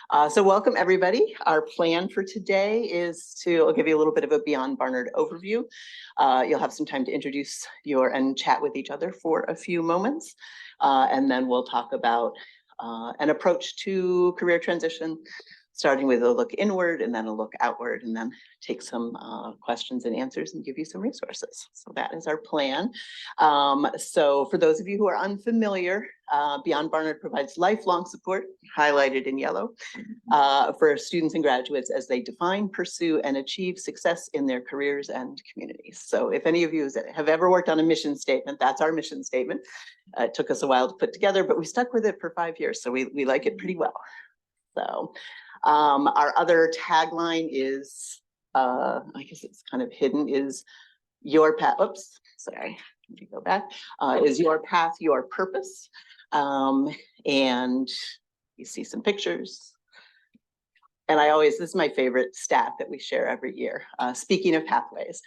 So welcome everybody. Our plan for today is I'll give you a little bit of a Beyond Barnard overview. You'll have some time to introduce and chat with each other for a few moments. And then we'll talk about an approach to career transition, starting with a look inward and then a look outward, and then take some questions and answers and give you some resources. So that is our plan. So for those of you who are unfamiliar, Beyond Barnard provides lifelong support, highlighted in yellow, for students and graduates as they define, pursue, and achieve success in their careers and communities. So if any of you have ever worked on a mission statement, that's our mission statement. It took us a while to put together, but we stuck with it for 5 years, so we like it pretty well. So our other tagline is, I guess it's kind of hidden, is your path. Oops, sorry, let me go back. Is your path your purpose? And you see some pictures. And this is my favorite stat that we share every year. Speaking of pathways,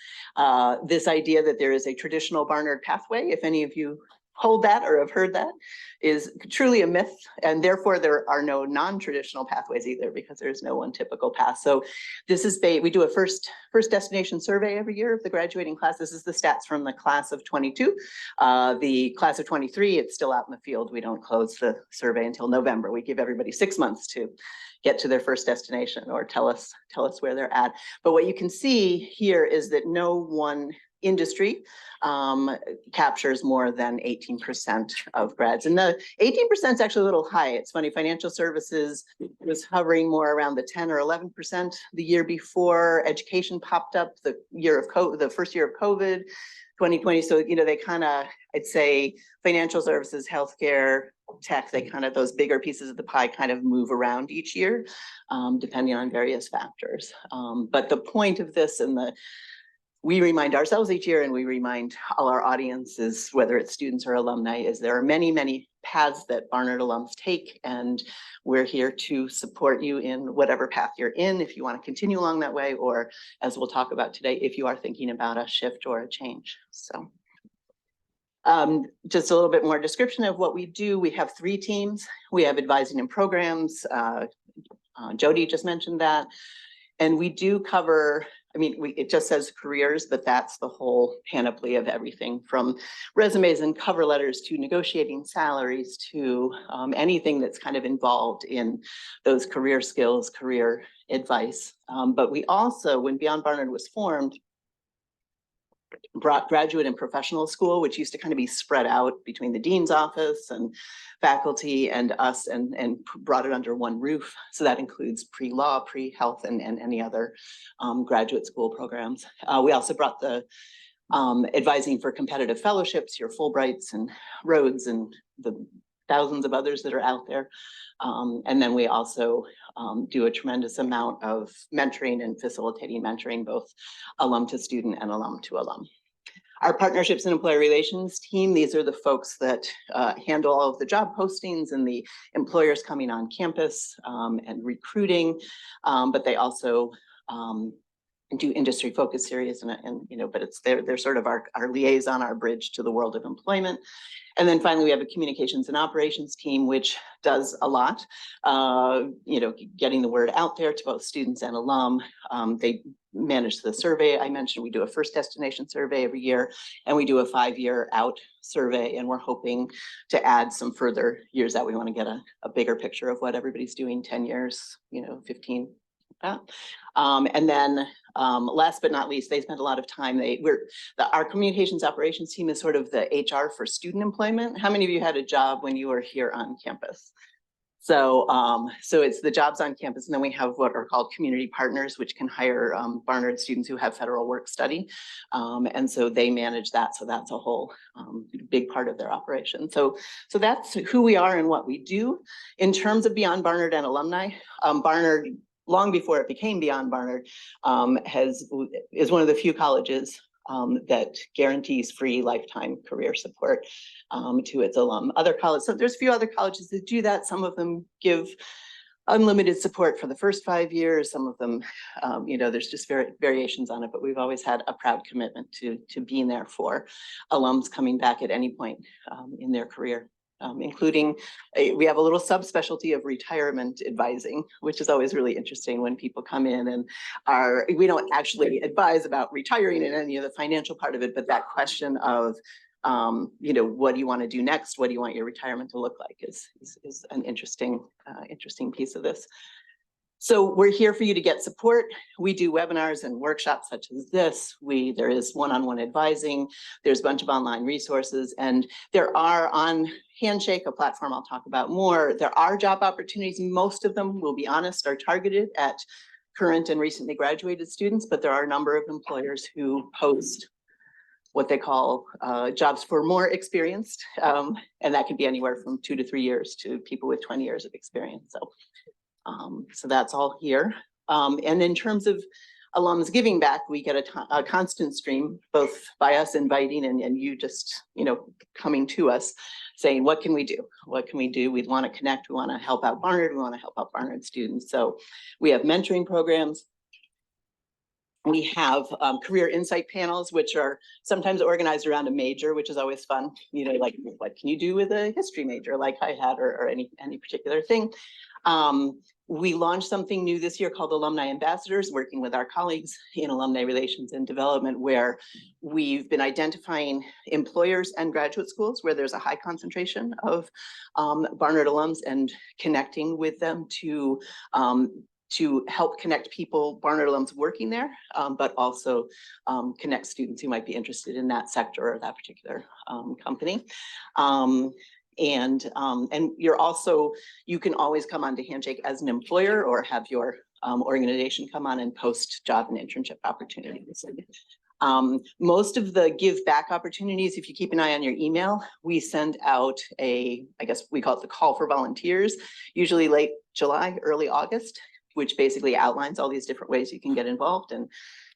this idea that there is a traditional Barnard pathway, if any of you hold that or have heard that, is truly a myth, and therefore there are no non-traditional pathways either, because there's no one typical path. So this is we do a first destination survey every year of the graduating class. This is the stats from the class of 22. The class of 23, it's still out in the field. We don't close the survey until November. We give everybody 6 months to get to their first destination or tell us where they're at. But what you can see here is that no one industry captures more than 18% of grads. And the 18% is actually a little high. It's funny, financial services was hovering more around the 10 or 11% the year before. Education popped up the first year of COVID, 2020. So, they kind of, I'd say financial services, healthcare, tech, those bigger pieces of the pie kind of move around each year, depending on various factors. But the point of this we remind ourselves each year, and we remind all our audiences, whether it's students or alumni, is there are many, many paths that Barnard alums take, and we're here to support you in whatever path you're in, if you want to continue along that way, or as we'll talk about today, if you are thinking about a shift or a change. So just a little bit more description of what we do. We have 3 teams. We have advising and programs. Jody just mentioned that. And we do cover, it just says careers, but that's the whole panoply of everything from resumes and cover letters to negotiating salaries to anything that's kind of involved in those career skills, career advice. But we also, when Beyond Barnard was formed, brought graduate and professional school, which used to kind of be spread out between the dean's office and faculty and us, and brought it under one roof. So that includes pre-law, pre-health, and any other graduate school programs. We also brought the advising for competitive fellowships, your Fulbrights and Rhodes and the thousands of others that are out there. And then we also do a tremendous amount of mentoring and facilitating mentoring, both alum to student and alum to alum. Our partnerships and employer relations team, these are the folks that handle all of the job postings and the employers coming on campus and recruiting, but they also do industry focus series, but they're sort of our liaison, our bridge to the world of employment. And then finally, we have a communications and operations team, which does a lot, getting the word out there to both students and alum. They manage the survey. I mentioned we do a first destination survey every year, and we do a 5-year out survey, and we're hoping to add some further years out. We want to get a bigger picture of what everybody's doing 10 years, 15. And then last but not least, they spend a lot of time. Our communications operations team is sort of the HR for student employment. How many of you had a job when you were here on campus? So it's the jobs on campus, and then we have what are called community partners, which can hire Barnard students who have federal work study, and so they manage that. So that's a whole big part of their operation. So that's who we are and what we do. In terms of Beyond Barnard and alumni, Barnard, long before it became Beyond Barnard, is one of the few colleges that guarantees free lifetime career support to its alum. Other colleges, so there's a few other colleges that do that. Some of them give unlimited support for the first 5 years. Some of them, there's just variations on it, but we've always had a proud commitment to being there for alums coming back at any point in their career. including we have a little subspecialty of retirement advising, which is always really interesting when people come in and we don't actually advise about retiring in any of the financial part of it, but that question of, what do you want to do next? What do you want your retirement to look like is an interesting piece of this. So we're here for you to get support. We do webinars and workshops such as this. There is one-on-one advising. There's a bunch of online resources, and there are on Handshake, a platform I'll talk about more. There are job opportunities. Most of them, we'll be honest, are targeted at current and recently graduated students, but there are a number of employers who post what they call jobs for more experienced, and that can be anywhere from 2 to 3 years to people with 20 years of experience. So that's all here. And in terms of alums giving back, we get a constant stream, both by us inviting and you just, coming to us saying, what can we do? What can we do? We want to connect. We want to help out Barnard. We want to help out Barnard students. So we have mentoring programs. We have career insight panels, which are sometimes organized around a major, which is always fun. Like what can you do with a history major like I had, or any particular thing. We launched something new this year called Alumni Ambassadors, working with our colleagues in Alumni Relations and Development, where we've been identifying employers and graduate schools where there's a high concentration of Barnard alums and connecting with them to help connect people, Barnard alums working there, but also connect students who might be interested in that sector or that particular company. And you can always come onto Handshake as an employer or have your organization come on and post job and internship opportunities. Most of the give back opportunities, if you keep an eye on your email, we send out I guess we call it the call for volunteers, usually late July, early August, which basically outlines all these different ways you can get involved, and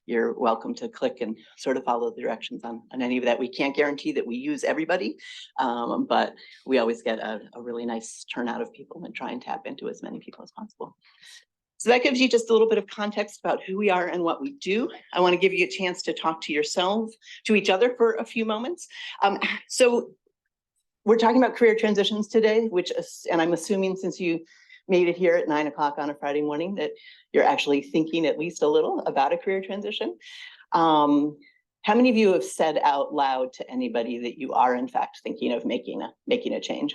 you're welcome to click and sort of follow the directions on any of that. We can't guarantee that we use everybody, but we always get a really nice turnout of people and try and tap into as many people as possible. So that gives you just a little bit of context about who we are and what we do. I want to give you a chance to talk to each other for a few moments. So we're talking about career transitions today, and I'm assuming since you made it here at 9 o'clock on a Friday morning that you're actually thinking at least a little about a career transition. How many of you have said out loud to anybody that you are in fact thinking of making a change?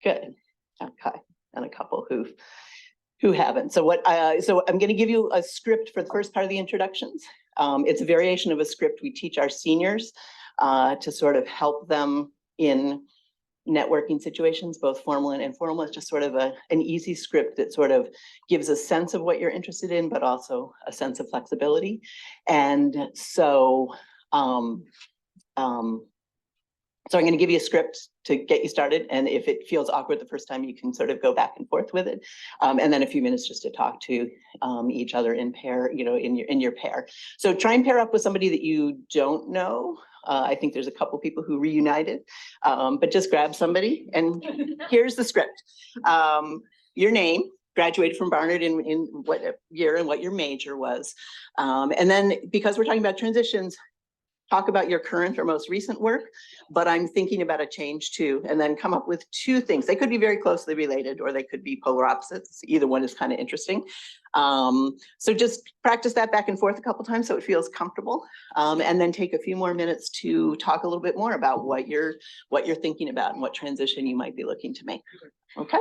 Good. Okay. And a couple who haven't. So I'm going to give you a script for the first part of the introductions. It's a variation of a script we teach our seniors to sort of help them in networking situations, both formal and informal. It's just sort of an easy script that sort of gives a sense of what you're interested in, but also a sense of flexibility. And so, so I'm going to give you a script to get you started. And if it feels awkward the first time, you can sort of go back and forth with it. And then a few minutes just to talk to each other in pair, in your pair. So try and pair up with somebody that you don't know. I think there's a couple people who reunited, but just grab somebody. And here's the script. Your name, graduated from Barnard in what year and what your major was. And then because we're talking about transitions, talk about your current or most recent work, but I'm thinking about a change too, and then come up with 2 things. They could be very closely related or they could be polar opposites. Either one is kind of interesting. So just practice that back and forth a couple times so it feels comfortable, and then take a few more minutes to talk a little bit more about what you're thinking about and what transition you might be looking to make. Okay.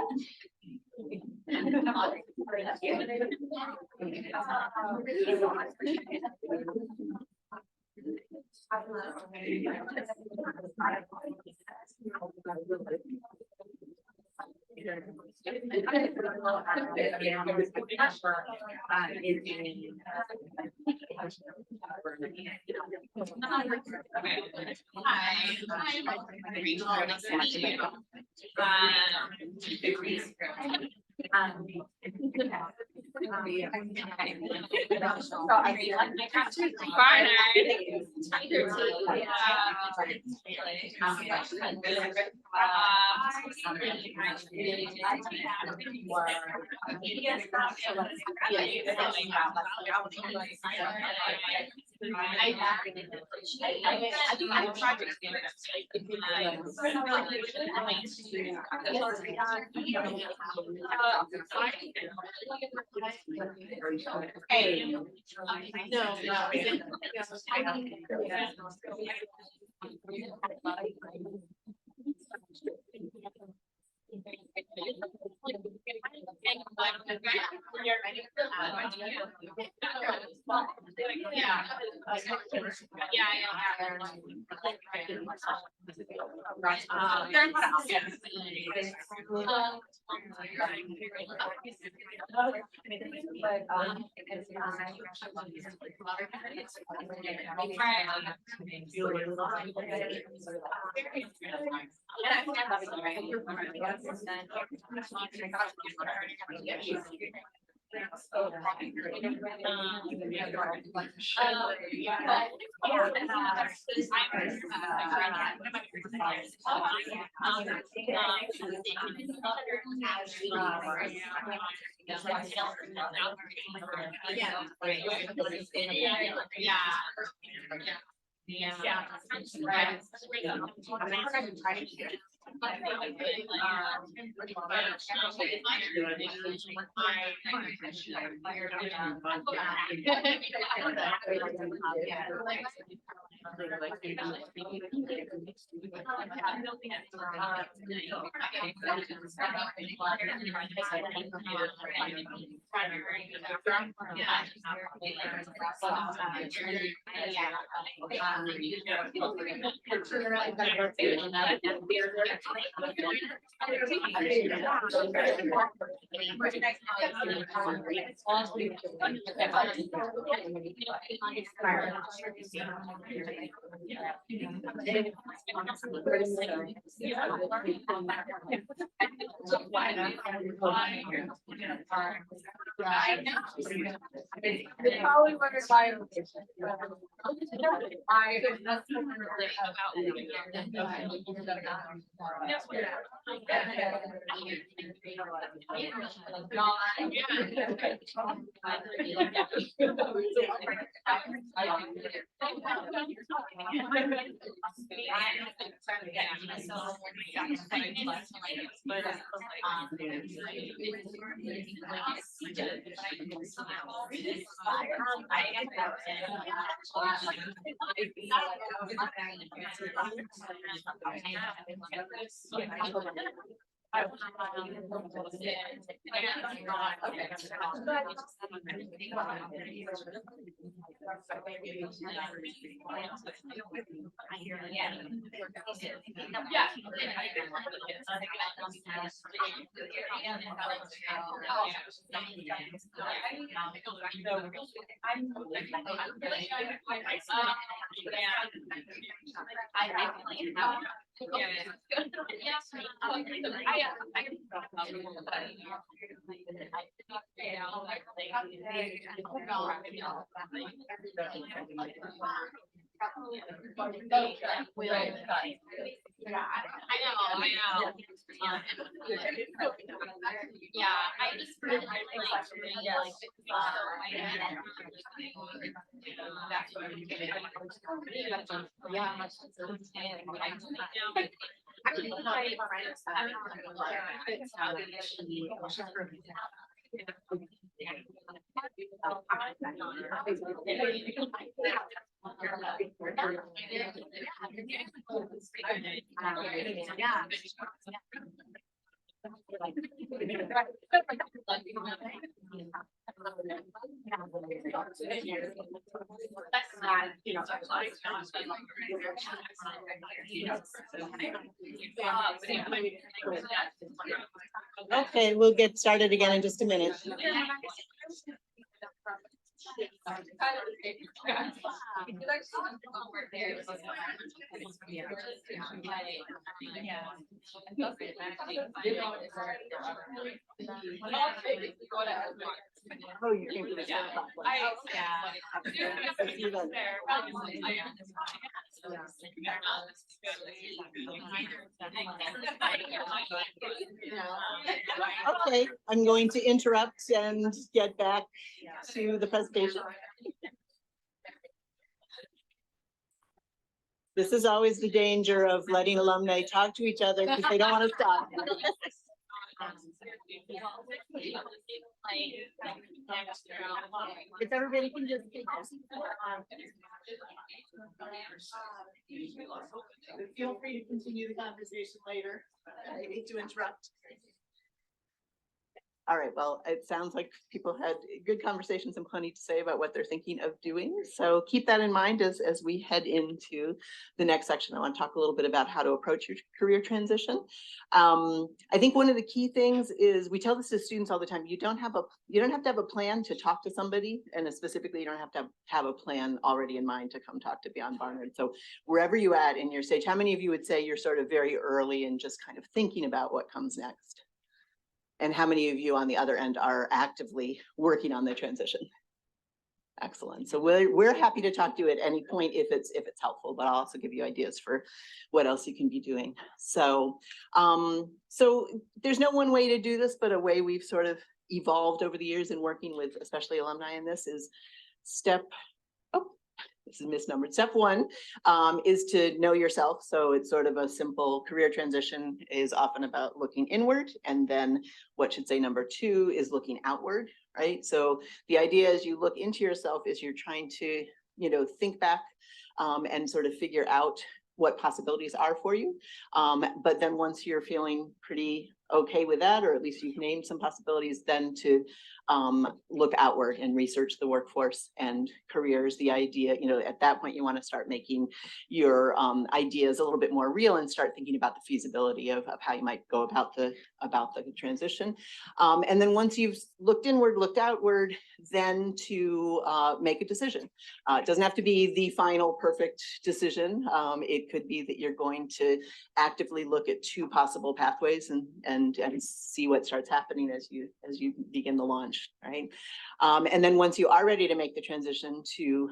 I think I project hey, no, probably wondered why Okay, we'll get started again in just a minute. Oh, you came to the same Okay, I'm going to interrupt and get back to the presentation. This is always the danger of letting alumni talk to each other because they don't want to stop. If everybody can just. Feel free to continue the conversation later. I hate to interrupt. All right, well, it sounds like people had good conversations and plenty to say about what they're thinking of doing. So keep that in mind as we head into the next section. I want to talk a little bit about how to approach your career transition. I think one of the key things is we tell this to students all the time. You don't have to have a plan to talk to somebody, and specifically, you don't have to have a plan already in mind to come talk to Beyond Barnard. So wherever you're at in your stage, how many of you would say you're sort of very early and just kind of thinking about what comes next? And how many of you on the other end are actively working on the transition? Excellent. So we're happy to talk to you at any point if it's helpful, but I'll also give you ideas for what else you can be doing. So so there's no one way to do this, but a way we've sort of evolved over the years in working with especially alumni in this is this is misnumbered. Step one is to know yourself. So it's sort of a simple career transition is often about looking inward. And then what should say number two is looking outward, right? So the idea as you look into yourself is you're trying to, think back and sort of figure out what possibilities are for you. But then once you're feeling pretty okay with that, or at least you've named some possibilities, then to look outward and research the workforce and careers. The idea, at that point, you want to start making your ideas a little bit more real and start thinking about the feasibility of how you might go about the transition. And then once you've looked inward, looked outward, then to make a decision. It doesn't have to be the final perfect decision. It could be that you're going to actively look at two possible pathways and see what starts happening as you begin the launch, right? And then once you are ready to make the transition, to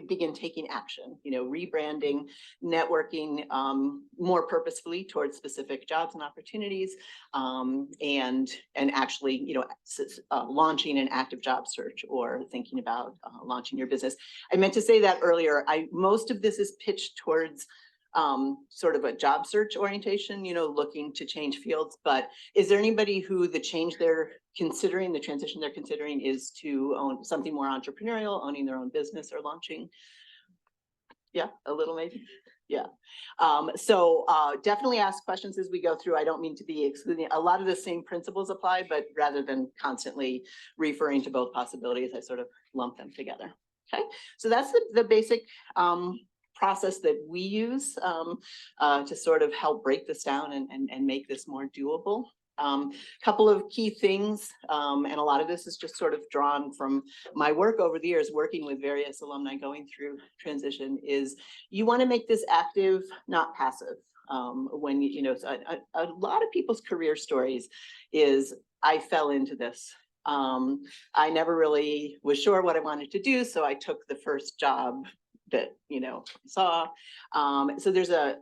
begin taking action, rebranding, networking more purposefully towards specific jobs and opportunities, and actually, launching an active job search or thinking about launching your business. I meant to say that earlier. Most of this is pitched towards sort of a job search orientation, looking to change fields. But is there anybody who the change they're considering, the transition they're considering is to own something more entrepreneurial, owning their own business or launching? Yeah, a little maybe. Yeah. So definitely ask questions as we go through. I don't mean to be excluding. A lot of the same principles apply, but rather than constantly referring to both possibilities, I sort of lump them together. Okay, so that's the basic process that we use to sort of help break this down and make this more doable. Couple of key things, and a lot of this is just sort of drawn from my work over the years, working with various alumni going through transition, is you want to make this active, not passive. When a lot of people's career stories is, I fell into this. I never really was sure what I wanted to do, so I took the first job that saw. So there's a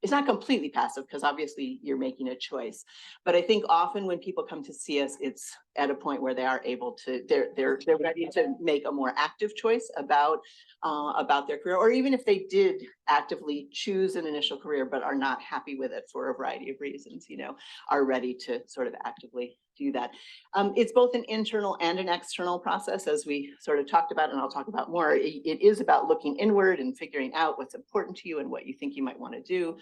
it's not completely passive because obviously you're making a choice, but I think often when people come to see us, it's at a point where they are able to, they're ready to make a more active choice about their career, or even if they did actively choose an initial career but are not happy with it for a variety of reasons, are ready to sort of actively do that. It's both an internal and an external process, as we sort of talked about, and I'll talk about more. It is about looking inward and figuring out what's important to you and what you think you might want to do.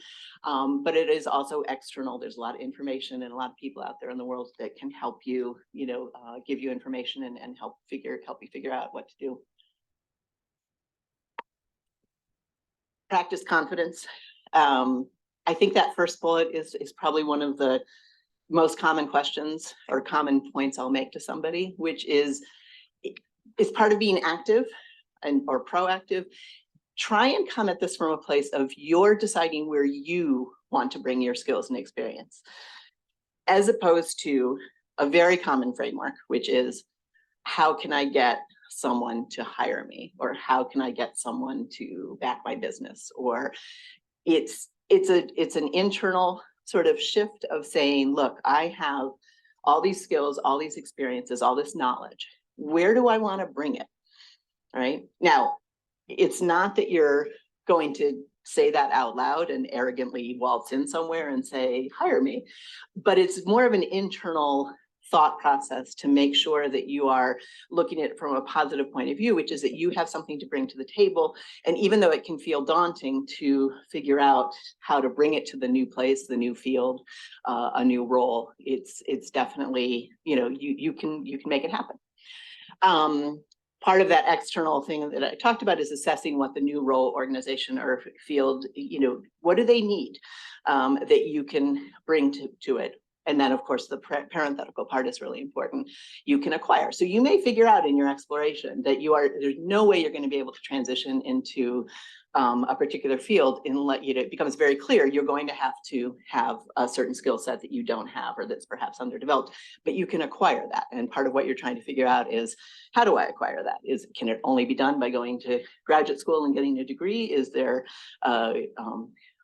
But it is also external. There's a lot of information and a lot of people out there in the world that can help you, give you information and help you figure out what to do. Practice confidence. I think that first bullet is probably one of the most common questions or common points I'll make to somebody, which is part of being active or proactive. Try and come at this from a place of you're deciding where you want to bring your skills and experience, as opposed to a very common framework, which is how can I get someone to hire me, or how can I get someone to back my business? Or it's an internal sort of shift of saying, look, I have all these skills, all these experiences, all this knowledge. Where do I want to bring it? Right now, it's not that you're going to say that out loud and arrogantly waltz in somewhere and say, hire me, but it's more of an internal thought process to make sure that you are looking at it from a positive point of view, which is that you have something to bring to the table. And even though it can feel daunting to figure out how to bring it to the new place, the new field, a new role, it's definitely, you can make it happen. Part of that external thing that I talked about is assessing what the new role, organization, or field, what do they need that you can bring to it. And then, of course, the parenthetical part is really important. You can acquire. So you may figure out in your exploration that there's no way you're going to be able to transition into a particular field unless it becomes very clear you're going to have a certain skill set that you don't have, or that's perhaps underdeveloped, but you can acquire that. And part of what you're trying to figure out is, how do I acquire that? Can it only be done by going to graduate school and getting a degree?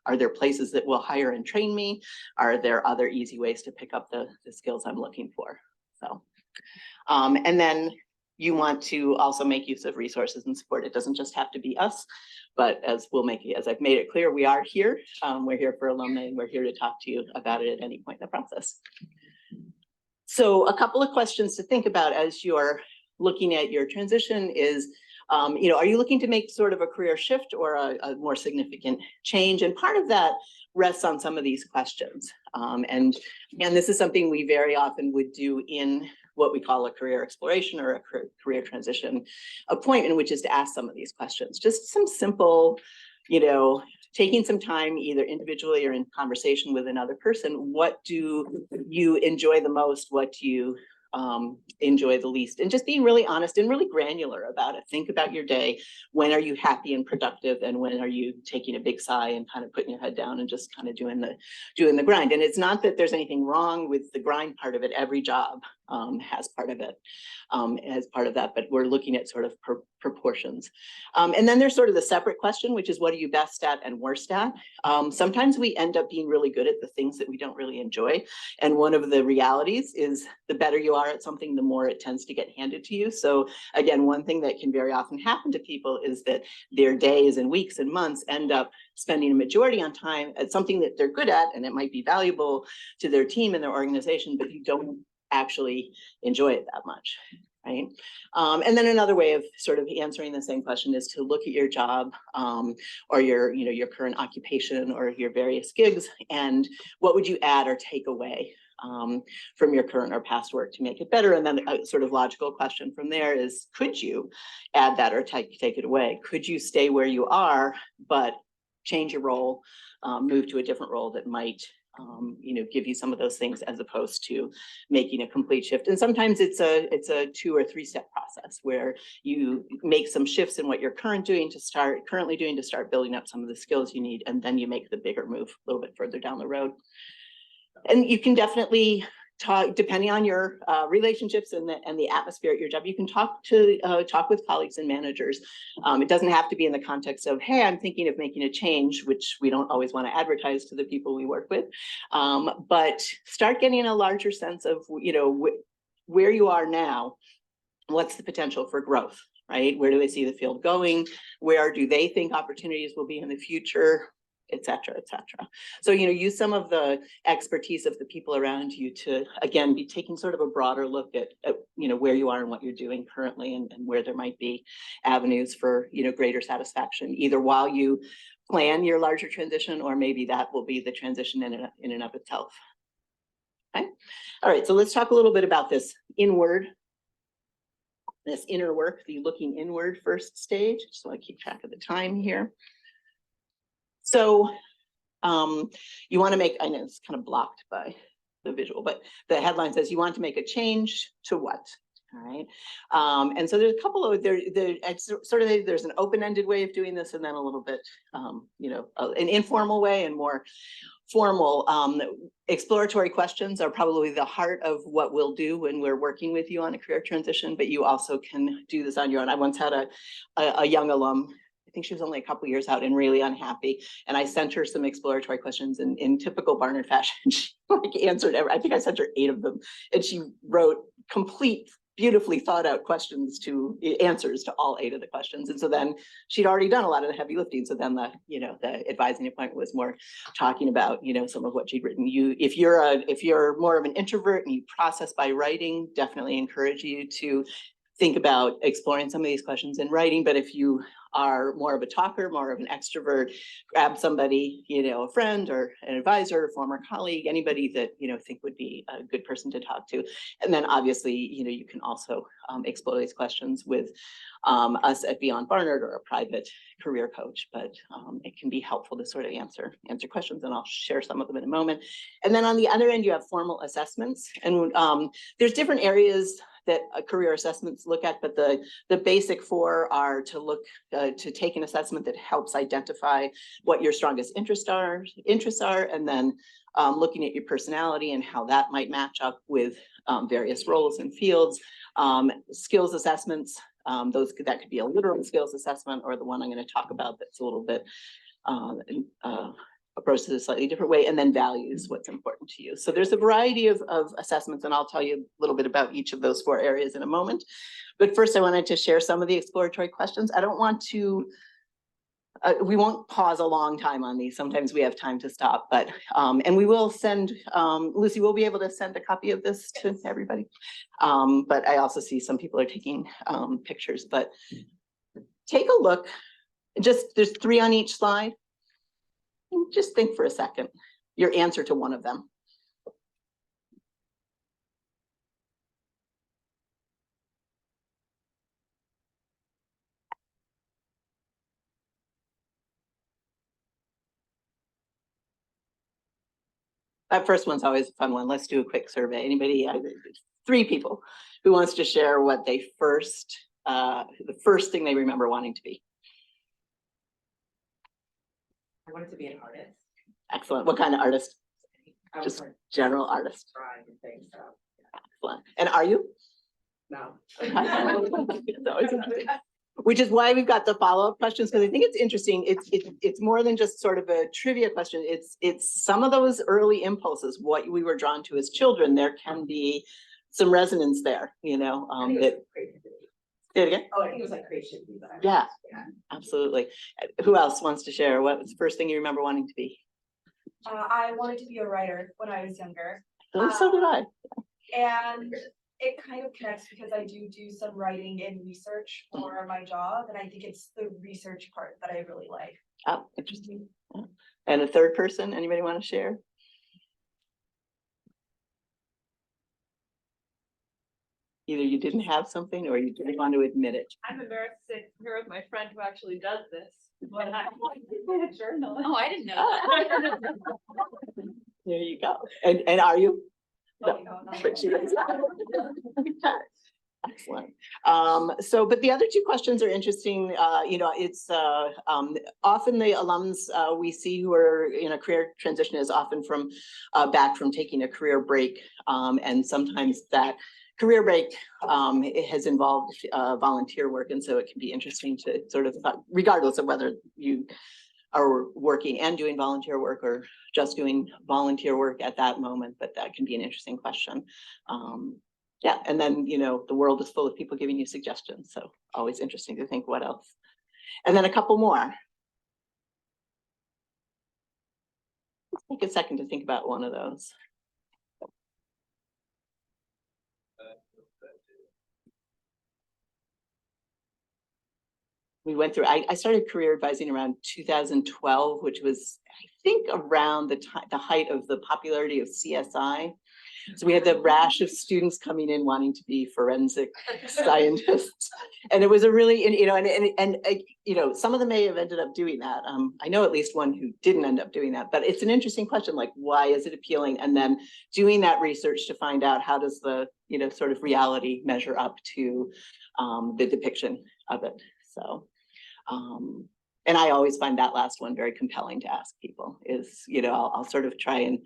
Are there places that will hire and train me? Are there other easy ways to pick up the skills I'm looking for? So, and then you want to also make use of resources and support. It doesn't just have to be us, but as I've made it clear, we are here. We're here for alumni, and we're here to talk to you about it at any point in the process. So a couple of questions to think about as you're looking at your transition is, are you looking to make sort of a career shift or a more significant change? And part of that rests on some of these questions. And this is something we very often would do in what we call a career exploration or a career transition appointment, which is to ask some of these questions. Just some simple, taking some time either individually or in conversation with another person. What do you enjoy the most? What do you enjoy the least? And just being really honest and really granular about it. Think about your day. When are you happy and productive, and when are you taking a big sigh and kind of putting your head down and just kind of doing the grind? And it's not that there's anything wrong with the grind part of it. Every job has part of it, as part of that, but we're looking at sort of proportions. And then there's sort of the separate question, which is, what are you best at and worst at? Sometimes we end up being really good at the things that we don't really enjoy. And one of the realities is, the better you are at something, the more it tends to get handed to you. So again, one thing that can very often happen to people is that their days and weeks and months end up spending a majority on time at something that they're good at, and it might be valuable to their team and their organization, but you don't actually enjoy it that much, right? And then another way of sort of answering the same question is to look at your job or your current occupation or your various gigs, and what would you add or take away from your current or past work to make it better? And then a sort of logical question from there is, could you add that or take it away? Could you stay where you are, but change your role, move to a different role that might give you some of those things, as opposed to making a complete shift? And sometimes it's a 2 or 3 step process where you make some shifts in what you're currently doing to start building up some of the skills you need, and then you make the bigger move a little bit further down the road. And you can definitely talk, depending on your relationships and the atmosphere at your job, you can talk with colleagues and managers. It doesn't have to be in the context of, hey, I'm thinking of making a change, which we don't always want to advertise to the people we work with. But start getting a larger sense of, where you are now. What's the potential for growth, right? Where do they see the field going? Where do they think opportunities will be in the future? Et cetera, et cetera. So, use some of the expertise of the people around you to, again, be taking sort of a broader look at where you are and what you're doing currently, and where there might be avenues for, greater satisfaction, either while you plan your larger transition, or maybe that will be the transition in and of itself. Okay. All right. So let's talk a little bit about this inner work, the looking inward first stage. Just want to keep track of the time here. So you want to make, I know it's kind of blocked by the visual, but the headline says you want to make a change to what? All right. And so there's a couple of it's sort of there's an open-ended way of doing this, and then a little bit, an informal way and more formal. Exploratory questions are probably the heart of what we'll do when we're working with you on a career transition, but you also can do this on your own. I once had a young alum, I think she was only a couple years out and really unhappy. And I sent her some exploratory questions in typical Barnard fashion. She answered I think I sent her 8 of them, and she wrote complete, beautifully thought out answers to all 8 of the questions. And so then she'd already done a lot of the heavy lifting. So then the advising appointment was more talking about, some of what she'd written. If you're more of an introvert and you process by writing, definitely encourage you to think about exploring some of these questions in writing. But if you are more of a talker, more of an extrovert, grab somebody, a friend or an advisor, a former colleague, anybody that think would be a good person to talk to. And then obviously, you can also explore these questions with us at Beyond Barnard or a private career coach, but it can be helpful to sort of answer questions, and I'll share some of them in a moment. And then on the other end, you have formal assessments, and there's different areas that career assessments look at, but the basic 4 are to look to take an assessment that helps identify what your strongest interests are, and then looking at your personality and how that might match up with various roles and fields. Skills assessments, that could be a literal skills assessment, or the one I'm going to talk about that's a little bit approached in a slightly different way, and then values, what's important to you. So there's a variety of assessments, and I'll tell you a little bit about each of those 4 areas in a moment. But first, I wanted to share some of the exploratory questions. I don't want to, we won't pause a long time on these. Sometimes we have time to stop, but, and we will send, Lucy, we'll be able to send a copy of this to everybody. But I also see some people are taking pictures, but take a look. There's 3 on each slide. Just think for a second, your answer to one of them. That first one's always a fun one. Let's do a quick survey. Anybody, 3 people who wants to share what they the first thing they remember wanting to be. I wanted to be an artist. Excellent. What kind of artist? Just general artist. Drawing and things, so. Excellent. And are you? No. It's always interesting. Which is why we've got the follow-up questions, because I think it's interesting. It's more than just sort of a trivia question. It's some of those early impulses, what we were drawn to as children. There can be some resonance there, that. Say it again. Oh, I think it was like creativity. Yeah, absolutely. Who else wants to share? What was the first thing you remember wanting to be? I wanted to be a writer when I was younger. So did I. And it kind of connects because I do some writing and research for my job. And I think it's the research part that I really like. Oh, interesting. Yeah. And a third person, anybody want to share? Either you didn't have something or you didn't want to admit it. I'm embarrassed to sit here with my friend who actually does this. But I journal. Oh, I didn't know that. There you go. And are you? Oh, No, no, but she is. Excellent. But the other 2 questions are interesting. It's often the alums we see who are in a career transition is often from back from taking a career break, and sometimes that career break it has involved volunteer work, and so it can be interesting to sort of, regardless of whether you are working and doing volunteer work or just doing volunteer work at that moment, but that can be an interesting question. Yeah, and then, the world is full of people giving you suggestions, so always interesting to think what else. And then a couple more. Let's take a second to think about one of those. We went through, I started career advising around 2012, which was, I think, around the height of the popularity of CSI. So we had the rash of students coming in wanting to be forensic scientists. And it was a really, some of them may have ended up doing that. I know at least one who didn't end up doing that, but it's an interesting question, like, why is it appealing? And then doing that research to find out how does the, sort of reality measure up to the depiction of it. So, and I always find that last one very compelling to ask people is, I'll sort of try and,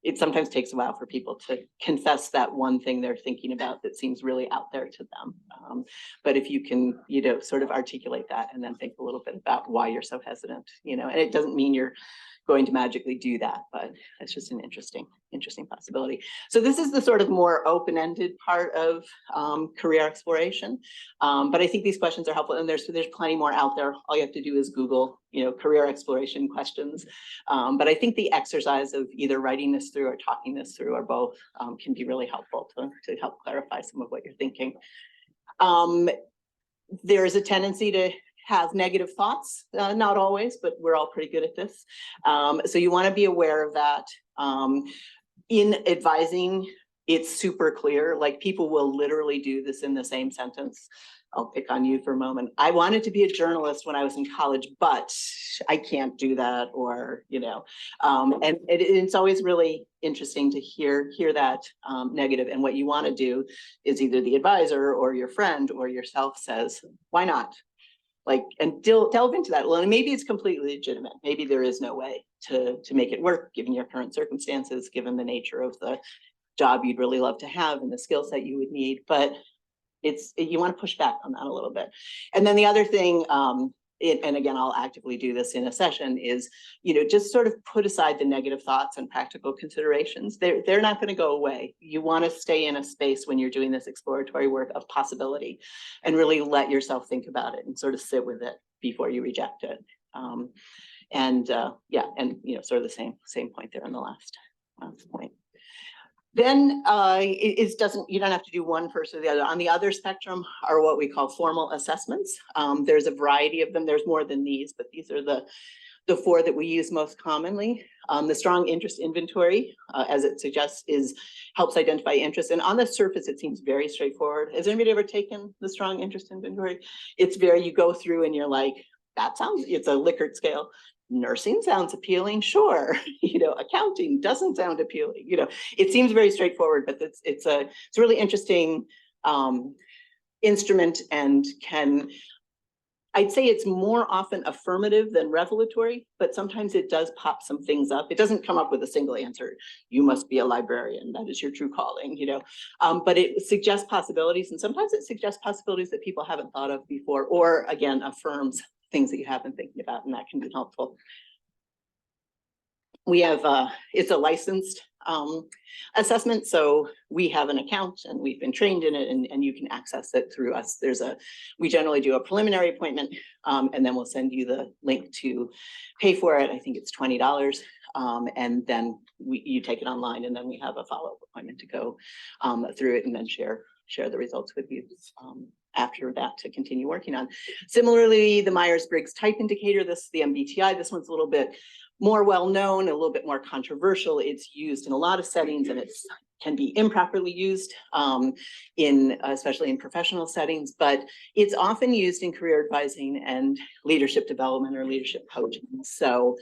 it sometimes takes a while for people to confess that one thing they're thinking about that seems really out there to them. But if you can, sort of articulate that and then think a little bit about why you're so hesitant, and it doesn't mean you're going to magically do that, but it's just an interesting possibility. So this is the sort of more open-ended part of career exploration. But I think these questions are helpful, and there's plenty more out there. All you have to do is Google, career exploration questions. But I think the exercise of either writing this through or talking this through or both can be really helpful to help clarify some of what you're thinking. There is a tendency to have negative thoughts, not always, but we're all pretty good at this. So you want to be aware of that. In advising, it's super clear, like people will literally do this in the same sentence. I'll pick on you for a moment. I wanted to be a journalist when I was in college, but I can't do that, or, and it's always really interesting to hear that negative. And what you want to do is either the advisor or your friend or yourself says, why not? And delve into that. Well, and maybe it's completely legitimate. Maybe there is no way to make it work given your current circumstances, given the nature of the job you'd really love to have and the skill set you would need. But you want to push back on that a little bit. And then the other thing, and again, I'll actively do this in a session, is, just sort of put aside the negative thoughts and practical considerations. They're not going to go away. You want to stay in a space when you're doing this exploratory work of possibility and really let yourself think about it and sort of sit with it before you reject it. Sort of the same point there on the last point. Then you don't have to do one first or the other. On the other spectrum are what we call formal assessments. There's a variety of them. There's more than these, but these are the four that we use most commonly. The strong interest inventory, as it suggests, helps identify interest. And on the surface, it seems very straightforward. Has anybody ever taken the strong interest inventory? You go through and you're like, it's a Likert scale. Nursing sounds appealing, sure. Accounting doesn't sound appealing. It seems very straightforward, but it's a really interesting instrument, and I'd say it's more often affirmative than revelatory, but sometimes it does pop some things up. It doesn't come up with a single answer. You must be a librarian. That is your true calling, but it suggests possibilities, and sometimes it suggests possibilities that people haven't thought of before, or again, affirms things that you have been thinking about, and that can be helpful. We have, it's a licensed assessment, so we have an account and we've been trained in it, and you can access it through us. We generally do a preliminary appointment, and then we'll send you the link to pay for it. I think it's $20, and then you take it online, and then we have a follow-up appointment to go through it and then share the results with you after that to continue working on. Similarly, the Myers-Briggs type indicator, the MBTI, this one's a little bit more well-known, a little bit more controversial. It's used in a lot of settings, and it can be improperly used, especially in professional settings, but it's often used in career advising and leadership development or leadership coaching. So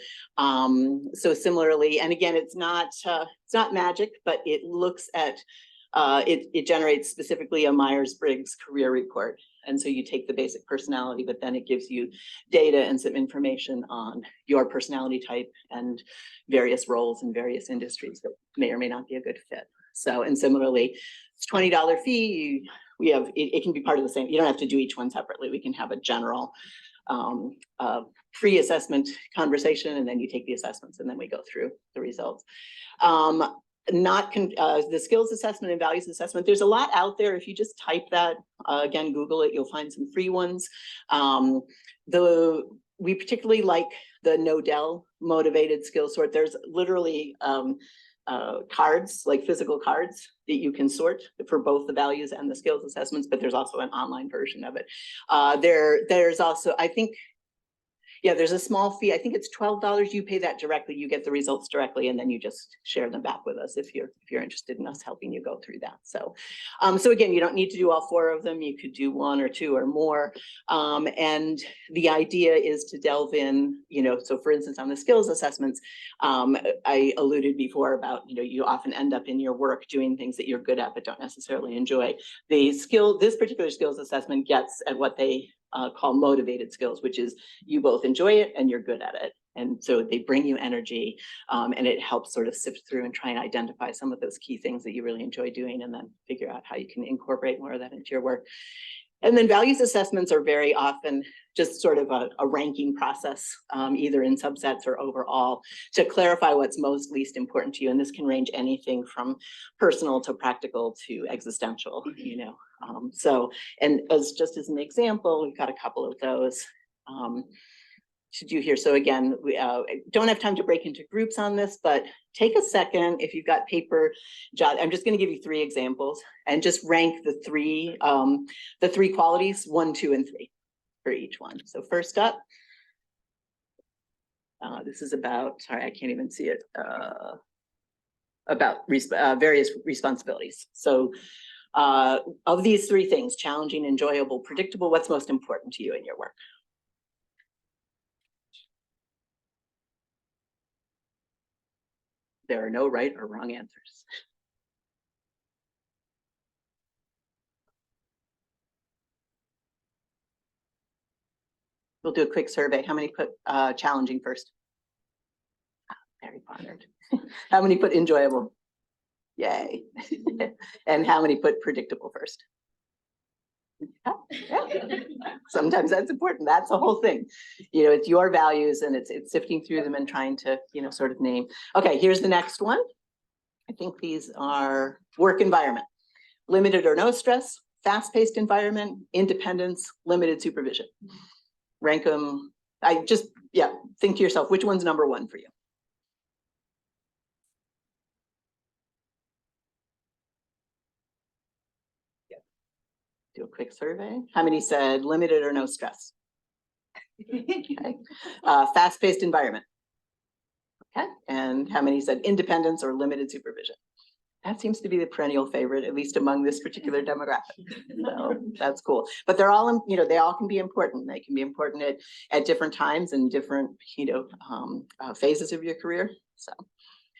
similarly, and again, it's not magic, but it looks at it generates specifically a Myers-Briggs career report. And so you take the basic personality, but then it gives you data and some information on your personality type and various roles in various industries that may or may not be a good fit. So, and similarly, it's $20 fee. It can be part of the same. You don't have to do each one separately. We can have a general pre-assessment conversation, and then you take the assessments, and then we go through the results. The skills assessment and values assessment. There's a lot out there. If you just type that, again, Google it, you'll find some free ones. We particularly like the Nodell motivated skill sort. There's literally cards, like physical cards that you can sort for both the values and the skills assessments, but there's also an online version of it. There's also, I think, Yeah, there's a small fee. I think it's $12. You pay that directly. You get the results directly, and then you just share them back with us if you're interested in us helping you go through that. So, so again, you don't need to do all 4 of them. You could do 1 or 2 or more. And the idea is to delve in, so for instance, on the skills assessments, I alluded before about, you often end up in your work doing things that you're good at but don't necessarily enjoy. This particular skills assessment gets at what they call motivated skills, which is you both enjoy it and you're good at it. And so they bring you energy, and it helps sort of sift through and try and identify some of those key things that you really enjoy doing, and then figure out how you can incorporate more of that into your work. And then values assessments are very often just sort of a ranking process, either in subsets or overall, to clarify what's most least important to you. And this can range anything from personal to practical to existential, and just as an example, we've got a couple of those to do here. So again, we don't have time to break into groups on this, but take a second, if you've got paper, jot. I'm just going to give you 3 examples and just rank the three qualities, 1, 2, and 3 for each one. So first up, this is about, sorry, I can't even see it, about various responsibilities. So of these 3 things, challenging, enjoyable, predictable, what's most important to you in your work? There are no right or wrong answers. We'll do a quick survey. How many put challenging first? Very Barnard. How many put enjoyable? Yay. And how many put predictable first? Yeah. Sometimes that's important. That's the whole thing. It's your values, and it's sifting through them and trying to, sort of name. Okay, here's the next one. I think these are work environment. Limited or no stress, fast-paced environment, independence, limited supervision. Rank them. Think to yourself, which one's number 1 for you? Do a quick survey. How many said limited or no stress? Okay. Fast-paced environment. Okay. And how many said independence or limited supervision? That seems to be the perennial favorite, at least among this particular demographic. So that's cool. But they're all, they all can be important. They can be important at different times and different, phases of your career. So,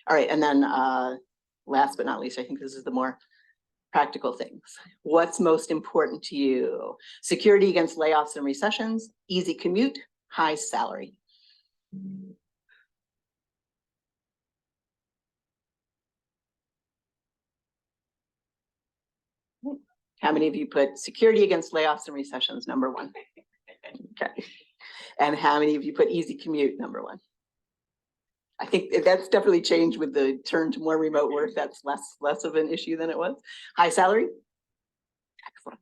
all right. And then last but not least, I think this is the more practical things. What's most important to you? Security against layoffs and recessions, easy commute, high salary. How many of you put security against layoffs and recessions, number 1? Okay. And how many of you put easy commute, number 1? I think that's definitely changed with the turn to more remote work. That's less of an issue than it was. High salary? Excellent.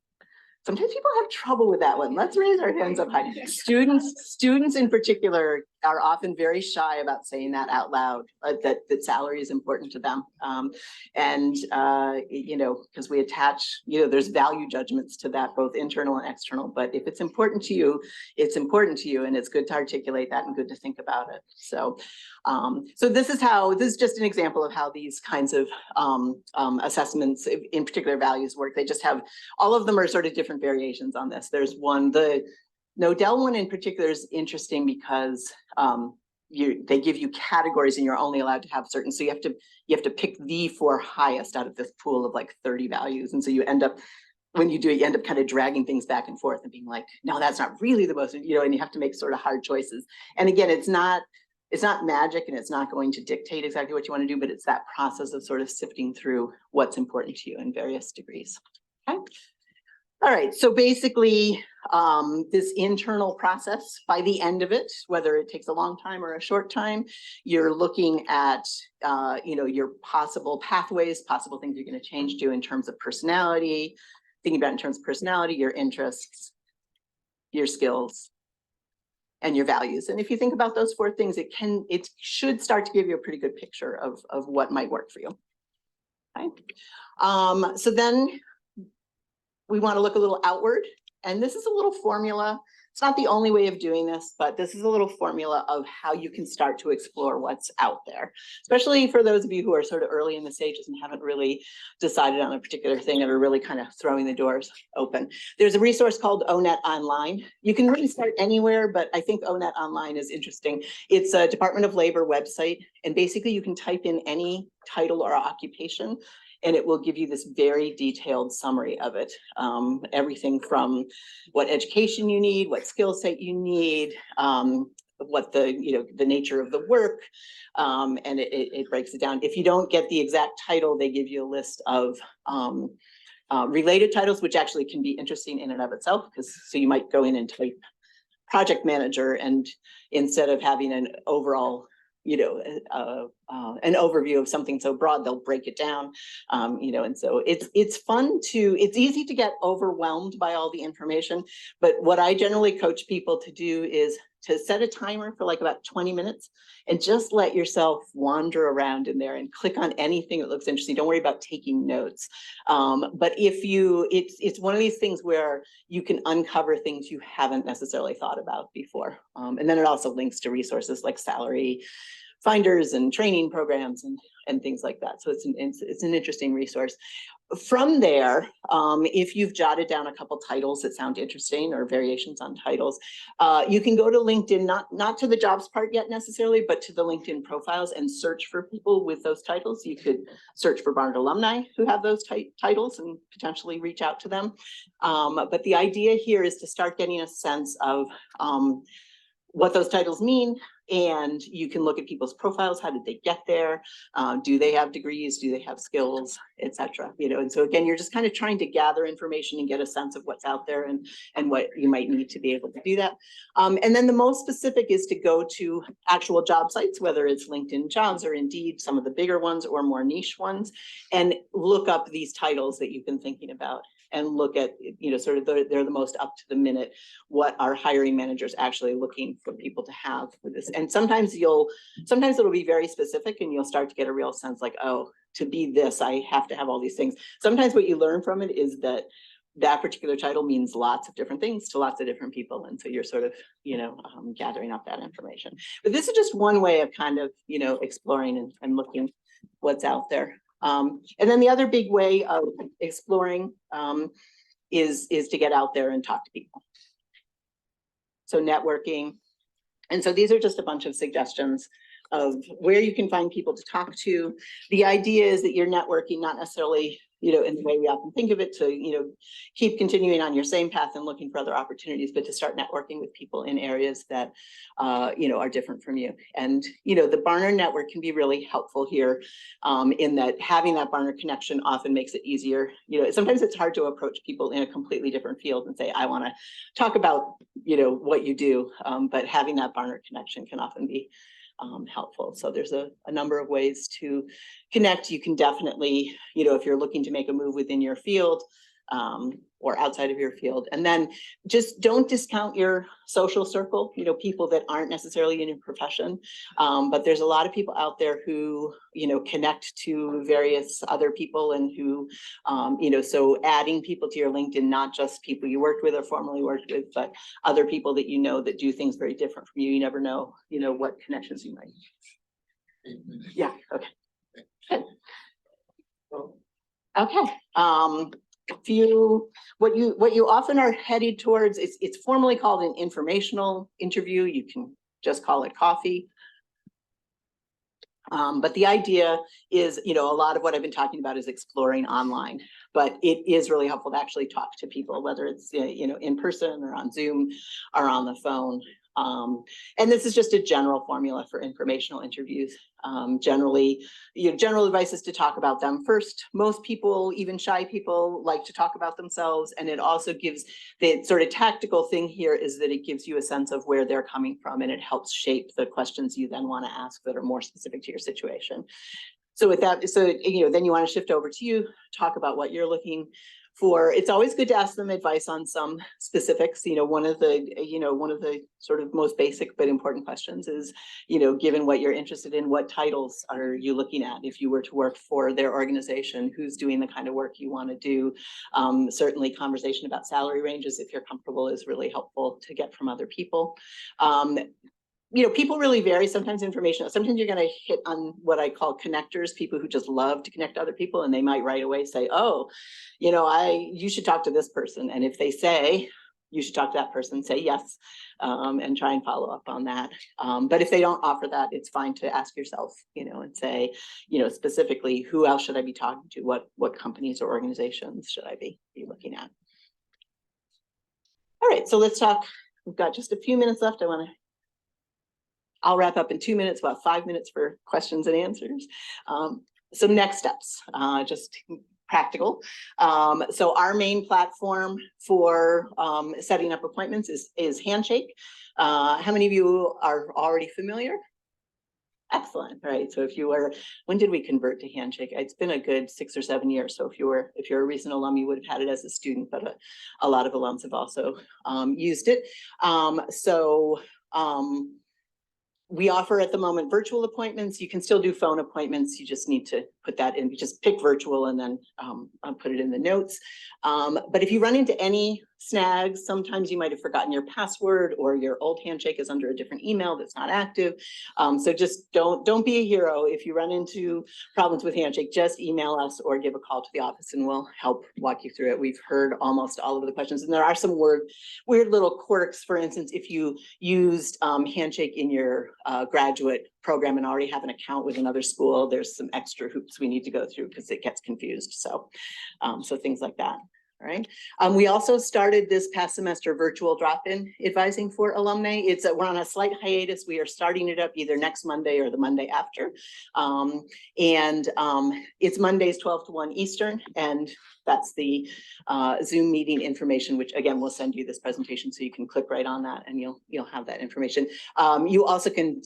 Sometimes people have trouble with that one. Let's raise our hands up high. Students in particular are often very shy about saying that out loud, that salary is important to them. Because we attach, there's value judgments to that, both internal and external. But if it's important to you, it's important to you, and it's good to articulate that and good to think about it. So, this is just an example of how these kinds of assessments, in particular values, work. They just have, all of them are sort of different variations on this. There's one, the Nodell one in particular is interesting because they give you categories and you're only allowed to have certain, so you have to pick the 4 highest out of this pool of like 30 values. And so you end up, when you do it, you end up kind of dragging things back and forth and being like, no, that's not really the most, and you have to make sort of hard choices. And again, it's not magic, and it's not going to dictate exactly what you want to do, but it's that process of sort of sifting through what's important to you in various degrees. Okay. All right, so basically this internal process, by the end of it, whether it takes a long time or a short time, you're looking at your possible pathways, possible things you're going to change to in terms of personality, thinking about in terms of personality, your interests, your skills, and your values. And if you think about those 4 things, it should start to give you a pretty good picture of what might work for you. Okay. So then we want to look a little outward. And this is a little formula. It's not the only way of doing this, but this is a little formula of how you can start to explore what's out there, especially for those of you who are sort of early in the stages and haven't really decided on a particular thing and are really kind of throwing the doors open. There's a resource called ONET Online. You can really start anywhere, but I think ONET Online is interesting. It's a Department of Labor website, and basically you can type in any title or occupation, and it will give you this very detailed summary of it. Everything from what education you need, what skill set you need, what the nature of the work, and it breaks it down. If you don't get the exact title, they give you a list of related titles, which actually can be interesting in and of itself, because so you might go in and type project manager, and instead of having an overall an overview of something so broad, they'll break it down, and so it's fun it's easy to get overwhelmed by all the information, but what I generally coach people to do is to set a timer for like about 20 minutes and just let yourself wander around in there and click on anything that looks interesting. Don't worry about taking notes. But it's one of these things where you can uncover things you haven't necessarily thought about before. And then it also links to resources like salary finders and training programs and things like that. So it's an interesting resource. From there, if you've jotted down a couple titles that sound interesting or variations on titles, you can go to LinkedIn, not to the jobs part yet necessarily, but to the LinkedIn profiles and search for people with those titles. You could search for Barnard alumni who have those titles and potentially reach out to them. But the idea here is to start getting a sense of what those titles mean, and you can look at people's profiles. How did they get there? Do they have degrees? Do they have skills, etc.? And so again, you're just kind of trying to gather information and get a sense of what's out there and what you might need to be able to do that. And then the most specific is to go to actual job sites, whether it's LinkedIn Jobs or Indeed, some of the bigger ones or more niche ones, and look up these titles that you've been thinking about. And look at, sort of they're the most up to the minute, what are hiring managers actually looking for people to have for this. And sometimes it'll be very specific and you'll start to get a real sense like, oh, to be this, I have to have all these things. Sometimes what you learn from it is that particular title means lots of different things to lots of different people. And so you're sort of, gathering up that information. But this is just one way of kind of, exploring and looking what's out there. And then the other big way of exploring is to get out there and talk to people. So networking. And so these are just a bunch of suggestions of where you can find people to talk to. The idea is that you're networking, not necessarily, in the way we often think of it, to, keep continuing on your same path and looking for other opportunities, but to start networking with people in areas that, are different from you. And, the Barnard network can be really helpful here in that having that Barnard connection often makes it easier. Sometimes it's hard to approach people in a completely different field and say, I want to talk about, what you do, but having that Barnard connection can often be helpful. So there's a number of ways to connect. You can definitely, if you're looking to make a move within your field or outside of your field, and then just don't discount your social circle, people that aren't necessarily in your profession. But there's a lot of people out there who, connect to various other people and who, so adding people to your LinkedIn, not just people you worked with or formerly worked with, but other people that that do things very different from you. You never know, what connections you might. Yeah, okay. Good. Okay. What you often are headed towards, it's formally called an informational interview. You can just call it coffee. But the idea is, a lot of what I've been talking about is exploring online, but it is really helpful to actually talk to people, whether it's, in person or on Zoom or on the phone. And this is just a general formula for informational interviews. Generally, general advice is to talk about them first. Most people, even shy people, like to talk about themselves. And it also gives the sort of tactical thing here is that it gives you a sense of where they're coming from, and it helps shape the questions you then want to ask that are more specific to your situation. So with that, then you want to shift over to you, talk about what you're looking it's always good to ask them advice on some specifics. One of the sort of most basic but important questions is, given what you're interested in, what titles are you looking at? If you were to work for their organization, who's doing the kind of work you want to do? Certainly conversation about salary ranges, if you're comfortable, is really helpful to get from other people. People really vary. Sometimes you're going to hit on what I call connectors, people who just love to connect to other people, and they might right away say, oh, you should talk to this person. And if they say you should talk to that person, say yes, and try and follow up on that. But if they don't offer that, it's fine to ask yourself, and say, specifically, who else should I be talking to? What companies or organizations should I be looking at? All right, so let's talk. We've got just a few minutes left. I'll wrap up in 2 minutes, about 5 minutes for questions and answers. So next steps, just practical. So our main platform for setting up appointments is Handshake. How many of you are already familiar? Excellent. All right. So when did we convert to Handshake? It's been a good 6 or 7 years. So if you're a recent alum, you would have had it as a student, but a lot of alums have also used it. We offer at the moment virtual appointments. You can still do phone appointments. You just need to put that in. You just pick virtual and then I'll put it in the notes. But if you run into any snags, sometimes you might have forgotten your password or your old Handshake is under a different email that's not active. So just don't be a hero. If you run into problems with Handshake, just email us or give a call to the office and we'll help walk you through it. We've heard almost all of the questions, and there are some weird little quirks. For instance, if you used Handshake in your graduate program and already have an account with another school, there's some extra hoops we need to go through because it gets confused. So things like that. All right. We also started this past semester virtual drop-in advising for alumni. We're on a slight hiatus. We are starting it up either next Monday or the Monday after. It's Mondays 12 to 1 Eastern, and that's the Zoom meeting information, which again, we'll send you this presentation so you can click right on that and you'll have that information. You also can,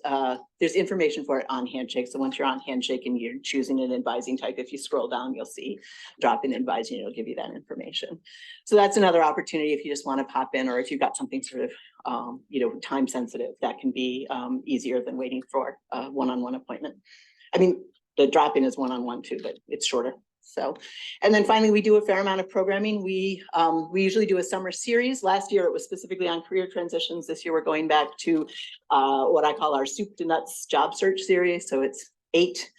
there's information for it on Handshake. So once you're on Handshake and you're choosing an advising type, if you scroll down, you'll see drop-in advising, it'll give you that information. So that's another opportunity if you just want to pop in, or if you've got something sort of, time sensitive, that can be easier than waiting for a one-on-one appointment. I mean, the drop-in is one-on-one too, but it's shorter. So, and then finally, we do a fair amount of programming. We usually do a summer series. Last year, it was specifically on career transitions. This year, we're going back to what I call our soup to nuts job search series. So it's eight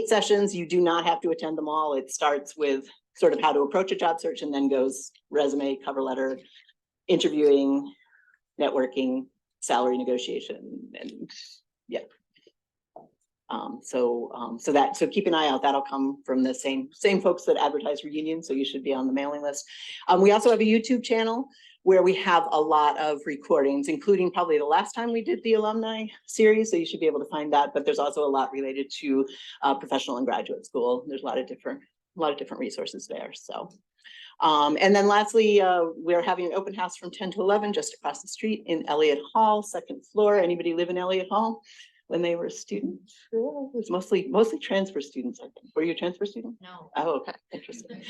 sessions. You do not have to attend them all. It starts with sort of how to approach a job search and then goes resume, cover letter, interviewing, networking, salary negotiation, and yeah. So keep an eye out. That'll come from the same folks that advertise Reunion. So you should be on the mailing list. We also have a YouTube channel where we have a lot of recordings, including probably the last time we did the alumni series. So you should be able to find that. But there's also a lot related to professional and graduate school. There's a lot of different resources there. So. And then lastly, we're having an open house from 10 to 11 just across the street in Elliott Hall, 2nd floor. Anybody live in Elliott Hall? When they were a student, it was mostly transfer students, I think. Were you a transfer student? No. Oh, okay, interesting.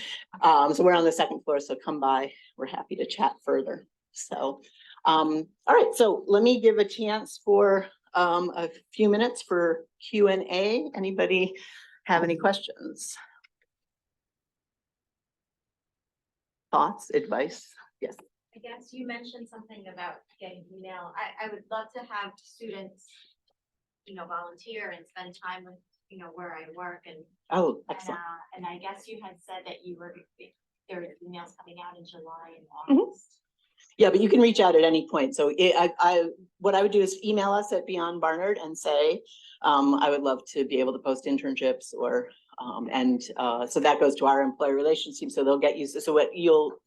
So we're on the 2nd floor, so come by. We're happy to chat further. So, all right, so let me give a chance for a few minutes for Q&A. Anybody have any questions? Thoughts, advice? Yes. I guess you mentioned something about getting email. I would love to have students, volunteer and spend time with, where I work and. Oh, excellent. And I guess you had said that there were emails coming out in July and August. Yeah, but you can reach out at any point. So what I would do is email us at Beyond Barnard and say, I would love to be able to post internships or, so that goes to our employee relations team. So they'll get you,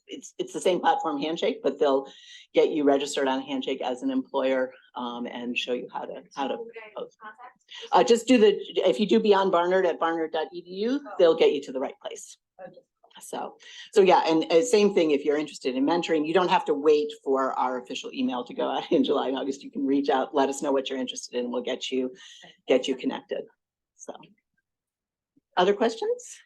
it's the same platform Handshake, but they'll get you registered on Handshake as an employer and show you how to post. Just if you do Beyond Barnard at barnard.edu, they'll get you to the right place. Okay. So yeah, and same thing if you're interested in mentoring, you don't have to wait for our official email to go out in July and August. You can reach out, let us know what you're interested in, we'll get you connected. So, other questions?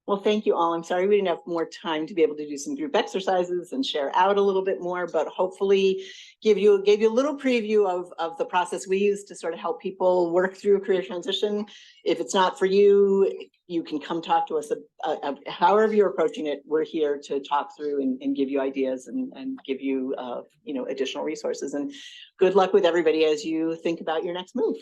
Well, thank you all. I'm sorry we didn't have more time to be able to do some group exercises and share out a little bit more, but hopefully gave you a little preview of the process we use to sort of help people work through a career transition. If it's not for you, you can come talk to us. However you're approaching it, we're here to talk through and give you ideas and give you, additional resources. And good luck with everybody as you think about your next move.